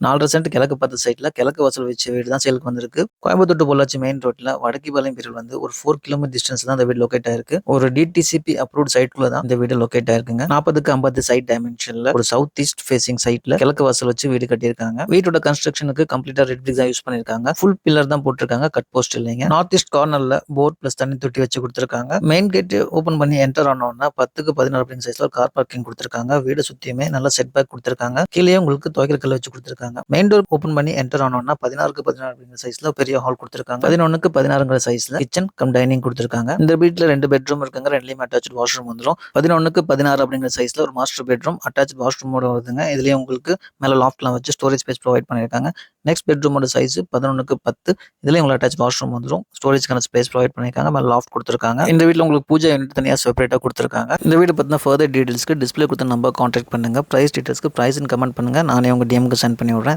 4.5 send கிழக்கு பார்த்த சைட்ல கிழக்கு வாசல் வச்ச வீடு தான் சேலுக்கு வந்திருக்கு. கோயம்புத்தூர் to பொள்ளாச்சி மெயின் ரோட்ல வடக்கிபாளையம் பிரிவில் வந்து ஒரு 4 கிலோமீட்டர் டிஸ்டன்ஸ் தான் இந்த வீடு லொகேட் ஆயிருக்கு. ஒரு டிடிசிபி அப்ரூவ்ட் சைட்குள்ள தான் இந்த வீடு லொகேட் ஆயிருக்குங்க. 40க்கு 50 சைட் டைமென்ஷன்ல ஒரு சவுத் ஈஸ்ட் ஃபேசிங் சைட்ல கிழக்கு வாசல் வச்சு வீடு கட்டியிருக்காங்க. வீட்டோட கன்ஸ்ட்ரக்ஷனுக்கு கம்ப்ளீட்டா ரெட் பிரிக்ஸ் தான் யூஸ் பண்ணிருக்காங்க. ஃபுல் பில்லர் தான் போட்டிருக்காங்க. கட் போஸ்ட் இல்லைங்க. நார்த் ஈஸ்ட் கார்னர்ல போர் பிளஸ் தண்ணி தொட்டி வச்சு கொடுத்திருக்காங்க. மெயின் கேட் ஓபன் பண்ணி என்டர் ஆனோம்னா 10க்கு 16 அப்படிங்கிற சைஸ்ல ஒரு கார் பார்க்கிங் கொடுத்திருக்காங்க. வீடு சுத்தியுமே நல்ல செட் பேக் கொடுத்திருக்காங்க. கீழே உங்களுக்கு துவைக்கிற கல் வச்சு கொடுத்திருக்காங்க. மெயின் டோர் ஓபன் பண்ணி என்டர் ஆனோம்னா 16க்கு 16 அப்படிங்கிற சைஸ்ல பெரிய ஹால் கொடுத்திருக்காங்க. 11க்கு 16ங்கிற சைஸ்ல கிச்சன் கம் டைனிங் கொடுத்திருக்காங்க. இந்த வீட்ல 2 பெட்ரூம் இருக்குங்க. 2லயும் அட்டாச் வாஷ்ரூம் வந்துரும். 11க்கு 16 அப்படிங்கிற சைஸ்ல ஒரு மாஸ்டர் பெட்ரூம் அட்டாச் வாஷ்ரூமோட வருதுங்க. இதுலயும் உங்களுக்கு மேல லாஃப்ட்லாம் வச்சு ஸ்டோரேஜ் ஸ்பேஸ் ப்ரொவைட் பண்ணிருக்காங்க. நெக்ஸ்ட் பெட்ரூமோட சைஸ் 11க்கு 10. இதுலயும் உங்களுக்கு அட்டாச் வாஷ்ரூம் வந்துரும். ஸ்டோரேஜ்க்கான ஸ்பேஸ் ப்ரொவைட் பண்ணிருக்காங்க. மேல லாஃப்ட் கொடுத்திருக்காங்க. இந்த வீட்ல உங்களுக்கு பூஜை யூனிட் தனியா செப்பரேட்டா கொடுத்திருக்காங்க. இந்த வீடு பத்தின ஃபர்தர் டீடைல்ஸ்க்கு டிஸ்ப்ளே கொடுத்த நம்பர் கான்டாக்ட் பண்ணுங்க. பிரைஸ் டீடைல்ஸ்க்கு பிரைஸ் கமெண்ட் பண்ணுங்க. நானே உங்க டிஎம்க்கு சென்ட் பண்ணி விடுறேன்.